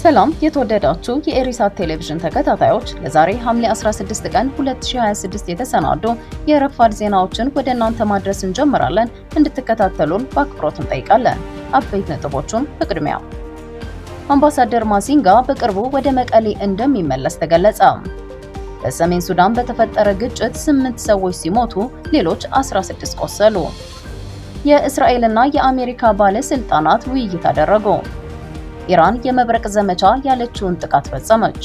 ሰላም የተወደዳችሁ የኤሪሳት ቴሌቪዥን ተከታታዮች ለዛሬ ሐምሌ 16 ቀን 2026 የተሰናዱ የረፋድ ዜናዎችን ወደ እናንተ ማድረስ እንጀምራለን። እንድትከታተሉን በአክብሮት እንጠይቃለን። አበይት ነጥቦቹን በቅድሚያ አምባሳደር ማሲንጋ በቅርቡ ወደ መቀሌ እንደሚመለስ ተገለጸ። በሰሜን ሱዳን በተፈጠረ ግጭት 8 ሰዎች ሲሞቱ ሌሎች 16 ቆሰሉ። የእስራኤልና የአሜሪካ ባለስልጣናት ውይይት አደረጉ። ኢራን የመብረቅ ዘመቻ ያለችውን ጥቃት ፈጸመች።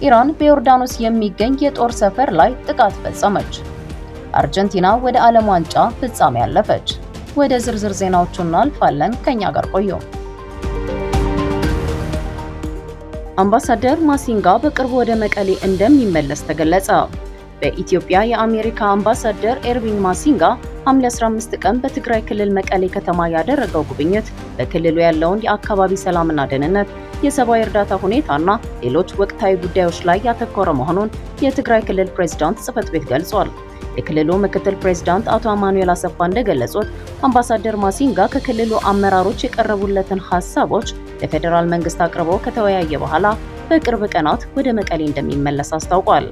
ኢራን በዮርዳኖስ የሚገኝ የጦር ሰፈር ላይ ጥቃት ፈጸመች። አርጀንቲና ወደ ዓለም ዋንጫ ፍጻሜ ያለፈች። ወደ ዝርዝር ዜናዎቹ እናልፋለን። ከኛ ጋር ቆዩ። አምባሳደር ማሲንጋ በቅርቡ ወደ መቀሌ እንደሚመለስ ተገለጸ። በኢትዮጵያ የአሜሪካ አምባሳደር ኤርቪን ማሲንጋ ሐምሌ 15 ቀን በትግራይ ክልል መቀሌ ከተማ ያደረገው ጉብኝት በክልሉ ያለውን የአካባቢ ሰላምና ደህንነት፣ የሰብአዊ እርዳታ ሁኔታና ሌሎች ወቅታዊ ጉዳዮች ላይ ያተኮረ መሆኑን የትግራይ ክልል ፕሬዝዳንት ጽሕፈት ቤት ገልጿል። የክልሉ ምክትል ፕሬዝዳንት አቶ አማኑኤል አሰፋ እንደገለጹት አምባሳደር ማሲንጋ ከክልሉ አመራሮች የቀረቡለትን ሐሳቦች ለፌዴራል መንግስት አቅርቦ ከተወያየ በኋላ በቅርብ ቀናት ወደ መቀሌ እንደሚመለስ አስታውቋል።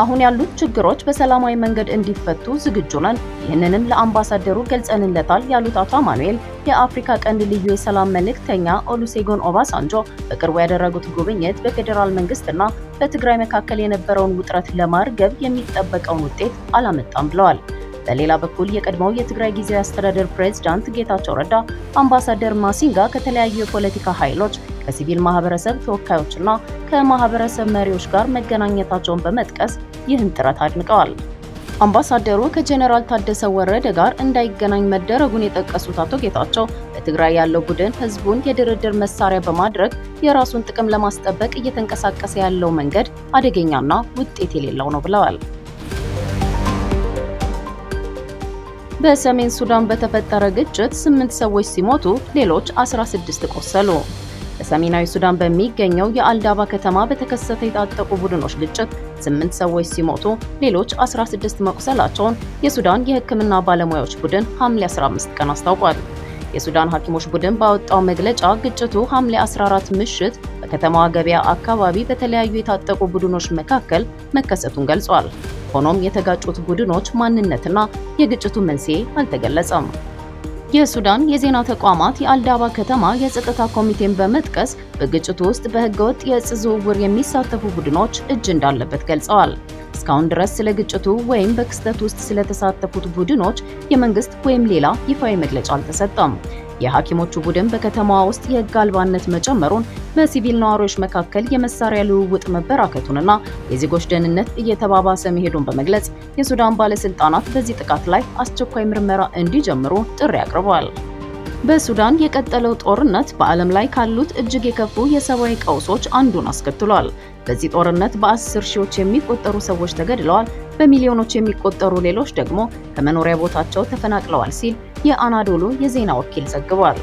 አሁን ያሉት ችግሮች በሰላማዊ መንገድ እንዲፈቱ ዝግጁ ነን፣ ይህንንም ለአምባሳደሩ ገልጸንለታል ያሉት አቶ አማኑኤል የአፍሪካ ቀንድ ልዩ የሰላም መልእክተኛ ኦሉሴጉን ኦባሳንጆ በቅርቡ ያደረጉት ጉብኝት በፌዴራል መንግስትና በትግራይ መካከል የነበረውን ውጥረት ለማርገብ የሚጠበቀውን ውጤት አላመጣም ብለዋል። በሌላ በኩል የቀድሞው የትግራይ ጊዜያዊ አስተዳደር ፕሬዝዳንት ጌታቸው ረዳ አምባሳደር ማሲንጋ ከተለያዩ የፖለቲካ ኃይሎች ከሲቪል ማህበረሰብ ተወካዮችና ከማህበረሰብ መሪዎች ጋር መገናኘታቸውን በመጥቀስ ይህን ጥረት አድንቀዋል። አምባሳደሩ ከጄኔራል ታደሰ ወረደ ጋር እንዳይገናኝ መደረጉን የጠቀሱት አቶ ጌታቸው በትግራይ ያለው ቡድን ህዝቡን የድርድር መሳሪያ በማድረግ የራሱን ጥቅም ለማስጠበቅ እየተንቀሳቀሰ ያለው መንገድ አደገኛና ውጤት የሌለው ነው ብለዋል። በሰሜን ሱዳን በተፈጠረ ግጭት 8 ሰዎች ሲሞቱ ሌሎች 16 ቆሰሉ። በሰሜናዊ ሱዳን በሚገኘው የአልዳባ ከተማ በተከሰተ የታጠቁ ቡድኖች ግጭት 8 ሰዎች ሲሞቱ ሌሎች 16 መቁሰላቸውን የሱዳን የሕክምና ባለሙያዎች ቡድን ሐምሌ 15 ቀን አስታውቋል። የሱዳን ሐኪሞች ቡድን ባወጣው መግለጫ ግጭቱ ሐምሌ 14 ምሽት በከተማዋ ገበያ አካባቢ በተለያዩ የታጠቁ ቡድኖች መካከል መከሰቱን ገልጿል። ሆኖም የተጋጩት ቡድኖች ማንነትና የግጭቱ መንስኤ አልተገለጸም። የሱዳን የዜና ተቋማት የአልዳባ ከተማ የጸጥታ ኮሚቴን በመጥቀስ በግጭቱ ውስጥ በህገወጥ የእጽ ዝውውር የሚሳተፉ ቡድኖች እጅ እንዳለበት ገልጸዋል። እስካሁን ድረስ ስለ ግጭቱ ወይም በክስተት ውስጥ ስለተሳተፉት ቡድኖች የመንግስት ወይም ሌላ ይፋዊ መግለጫ አልተሰጠም። የሐኪሞቹ ቡድን በከተማዋ ውስጥ የህግ አልባነት መጨመሩን፣ በሲቪል ነዋሪዎች መካከል የመሳሪያ ልውውጥ መበራከቱንና የዜጎች ደህንነት እየተባባሰ መሄዱን በመግለጽ የሱዳን ባለስልጣናት በዚህ ጥቃት ላይ አስቸኳይ ምርመራ እንዲጀምሩ ጥሪ አቅርበዋል። በሱዳን የቀጠለው ጦርነት በዓለም ላይ ካሉት እጅግ የከፉ የሰብአዊ ቀውሶች አንዱን አስከትሏል። በዚህ ጦርነት በ10 ሺዎች የሚቆጠሩ ሰዎች ተገድለዋል፣ በሚሊዮኖች የሚቆጠሩ ሌሎች ደግሞ ከመኖሪያ ቦታቸው ተፈናቅለዋል ሲል የአናዶሉ የዜና ወኪል ዘግቧል።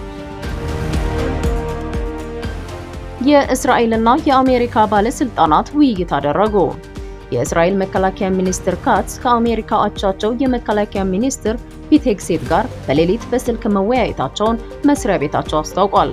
የእስራኤልና የአሜሪካ ባለስልጣናት ውይይት አደረጉ። የእስራኤል መከላከያ ሚኒስትር ካትስ ከአሜሪካ አቻቸው የመከላከያ ሚኒስትር ፒት ሄግሴት ጋር በሌሊት በስልክ መወያየታቸውን መስሪያ ቤታቸው አስታውቋል።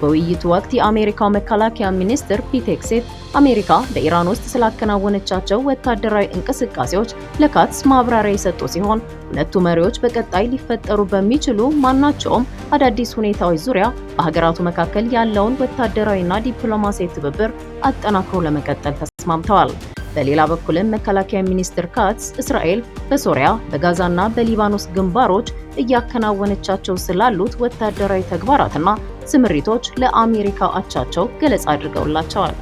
በውይይቱ ወቅት የአሜሪካው መከላከያ ሚኒስትር ፒት ሄግሴት አሜሪካ በኢራን ውስጥ ስላከናወነቻቸው ወታደራዊ እንቅስቃሴዎች ለካትስ ማብራሪያ የሰጡ ሲሆን ሁለቱ መሪዎች በቀጣይ ሊፈጠሩ በሚችሉ ማናቸውም አዳዲስ ሁኔታዎች ዙሪያ በሀገራቱ መካከል ያለውን ወታደራዊና ዲፕሎማሲያዊ ትብብር አጠናክሮ ለመቀጠል ተስማምተዋል። በሌላ በኩልም መከላከያ ሚኒስትር ካትስ እስራኤል በሶሪያ በጋዛና በሊባኖስ ግንባሮች እያከናወነቻቸው ስላሉት ወታደራዊ ተግባራትና ስምሪቶች ለአሜሪካ አቻቸው ገለጻ አድርገውላቸዋል።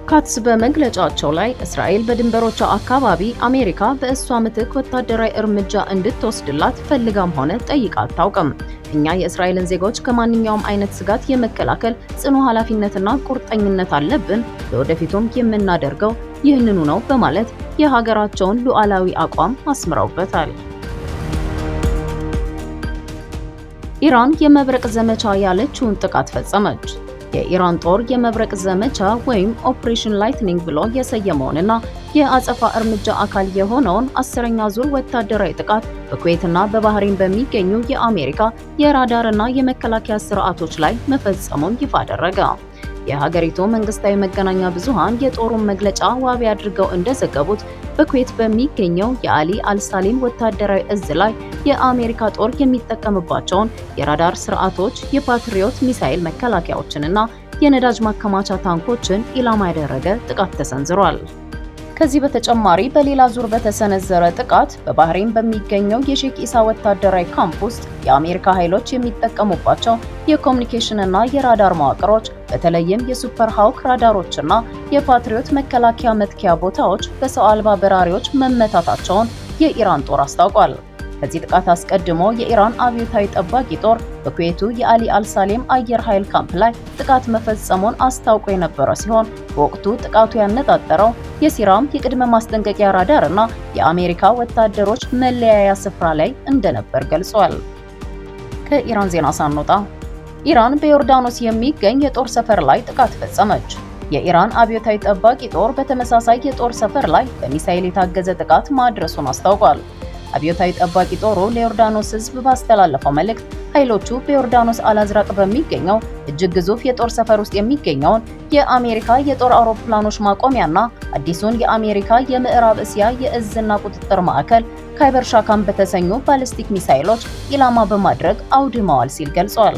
ካትስ በመግለጫቸው ላይ እስራኤል በድንበሮቿ አካባቢ አሜሪካ በእሷ ምትክ ወታደራዊ እርምጃ እንድትወስድላት ፈልጋም ሆነ ጠይቃ አታውቅም። እኛ የእስራኤልን ዜጎች ከማንኛውም አይነት ስጋት የመከላከል ጽኑ ኃላፊነትና ቁርጠኝነት አለብን፣ ለወደፊቱም የምናደርገው ይህንኑ ነው በማለት የሀገራቸውን ሉዓላዊ አቋም አስምረውበታል። ኢራን የመብረቅ ዘመቻ ያለችውን ጥቃት ፈጸመች። የኢራን ጦር የመብረቅ ዘመቻ ወይም ኦፕሬሽን ላይትኒንግ ብሎ የሰየመውንና የአጸፋ እርምጃ አካል የሆነውን 10ኛ ዙር ወታደራዊ ጥቃት በኩዌትና በባህሬን በሚገኙ የአሜሪካ የራዳርና የመከላከያ ስርዓቶች ላይ መፈጸሙን ይፋ አደረገ። የሀገሪቱ መንግስታዊ መገናኛ ብዙሃን የጦሩን መግለጫ ዋቢ አድርገው እንደዘገቡት በኩዌት በሚገኘው የአሊ አልሳሊም ወታደራዊ እዝ ላይ የአሜሪካ ጦር የሚጠቀምባቸውን የራዳር ስርዓቶች፣ የፓትሪዮት ሚሳኤል መከላከያዎችንና የነዳጅ ማከማቻ ታንኮችን ኢላማ ያደረገ ጥቃት ተሰንዝሯል። ከዚህ በተጨማሪ በሌላ ዙር በተሰነዘረ ጥቃት በባህሬን በሚገኘው የሼክ ኢሳ ወታደራዊ ካምፕ ውስጥ የአሜሪካ ኃይሎች የሚጠቀሙባቸው የኮሙኒኬሽን እና የራዳር መዋቅሮች በተለይም የሱፐር ሃውክ ራዳሮችና የፓትሪዮት መከላከያ መትኪያ ቦታዎች በሰው አልባ በራሪዎች መመታታቸውን የኢራን ጦር አስታውቋል። ከዚህ ጥቃት አስቀድሞ የኢራን አብዮታዊ ጠባቂ ጦር በኩዌቱ የአሊ አልሳሌም አየር ኃይል ካምፕ ላይ ጥቃት መፈጸሙን አስታውቆ የነበረ ሲሆን በወቅቱ ጥቃቱ ያነጣጠረው የሲራም የቅድመ ማስጠንቀቂያ ራዳር እና የአሜሪካ ወታደሮች መለያያ ስፍራ ላይ እንደነበር ገልጿል። ከኢራን ዜና ሳንወጣ ኢራን በዮርዳኖስ የሚገኝ የጦር ሰፈር ላይ ጥቃት ፈጸመች። የኢራን አብዮታዊ ጠባቂ ጦር በተመሳሳይ የጦር ሰፈር ላይ በሚሳኤል የታገዘ ጥቃት ማድረሱን አስታውቋል። አብዮታዊ ጠባቂ ጦሩ ለዮርዳኖስ ሕዝብ ባስተላለፈው መልእክት ኃይሎቹ በዮርዳኖስ አልአዝራቅ በሚገኘው እጅግ ግዙፍ የጦር ሰፈር ውስጥ የሚገኘውን የአሜሪካ የጦር አውሮፕላኖች ማቆሚያና አዲሱን የአሜሪካ የምዕራብ እስያ የእዝና ቁጥጥር ማዕከል ካይበር ሻካም በተሰኙ ባሊስቲክ ሚሳይሎች ኢላማ በማድረግ አውድመዋል ሲል ገልጿል።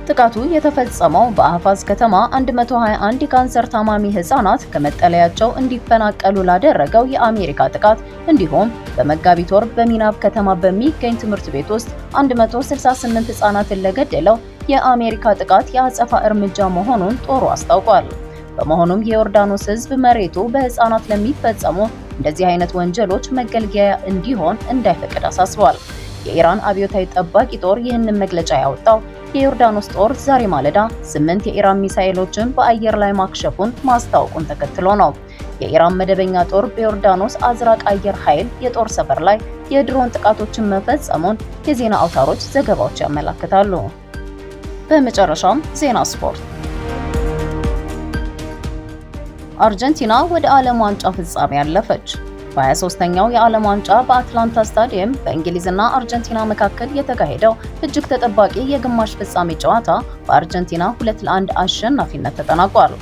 ጥቃቱ የተፈጸመው በአህፋዝ ከተማ 121 የካንሰር ታማሚ ህጻናት ከመጠለያቸው እንዲፈናቀሉ ላደረገው የአሜሪካ ጥቃት እንዲሁም በመጋቢት ወር በሚናብ ከተማ በሚገኝ ትምህርት ቤት ውስጥ 168 ህጻናትን ለገደለው የአሜሪካ ጥቃት የአጸፋ እርምጃ መሆኑን ጦሩ አስታውቋል። በመሆኑም የዮርዳኖስ ህዝብ መሬቱ በህጻናት ለሚፈጸሙ እንደዚህ አይነት ወንጀሎች መገልገያ እንዲሆን እንዳይፈቅድ አሳስቧል። የኢራን አብዮታዊ ጠባቂ ጦር ይህንን መግለጫ ያወጣው የዮርዳኖስ ጦር ዛሬ ማለዳ 8 የኢራን ሚሳኤሎችን በአየር ላይ ማክሸፉን ማስታወቁን ተከትሎ ነው። የኢራን መደበኛ ጦር በዮርዳኖስ አዝራቅ አየር ኃይል የጦር ሰፈር ላይ የድሮን ጥቃቶችን መፈጸሙን የዜና አውታሮች ዘገባዎች ያመለክታሉ። በመጨረሻም ዜና ስፖርት። አርጀንቲና ወደ ዓለም ዋንጫ ፍጻሜ ያለፈች። በ23ኛው የዓለም ዋንጫ በአትላንታ ስታዲየም በእንግሊዝና አርጀንቲና መካከል የተካሄደው እጅግ ተጠባቂ የግማሽ ፍጻሜ ጨዋታ በአርጀንቲና 2-1 አሸናፊነት ተጠናቋል።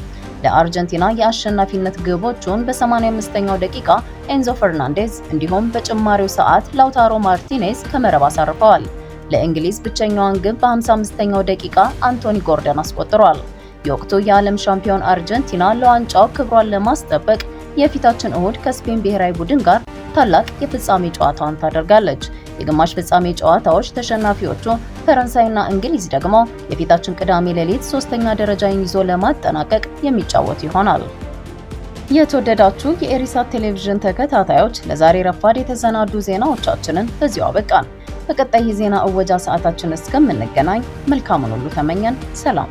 ለአርጀንቲና የአሸናፊነት ግቦቹን በ85ኛው ደቂቃ ኤንዞ ፈርናንዴዝ እንዲሁም በጭማሪው ሰዓት ላውታሮ ማርቲኔዝ ከመረብ አሳርፈዋል። ለእንግሊዝ ብቸኛዋን ግብ በ55ኛው ደቂቃ አንቶኒ ጎርደን አስቆጥሯል። የወቅቱ የዓለም ሻምፒዮን አርጀንቲና ለዋንጫው ክብሯን ለማስጠበቅ የፊታችን እሁድ ከስፔን ብሔራዊ ቡድን ጋር ታላቅ የፍጻሜ ጨዋታዋን ታደርጋለች። የግማሽ ፍጻሜ ጨዋታዎች ተሸናፊዎቹ ፈረንሳይና እንግሊዝ ደግሞ የፊታችን ቅዳሜ ሌሊት ሶስተኛ ደረጃን ይዞ ለማጠናቀቅ የሚጫወቱ ይሆናል። የተወደዳችሁ የኤሪሳት ቴሌቪዥን ተከታታዮች ለዛሬ ረፋድ የተሰናዱ ዜናዎቻችንን በዚሁ አበቃን። በቀጣይ የዜና እወጃ ሰዓታችን እስከምንገናኝ መልካሙን ሁሉ ተመኘን። ሰላም።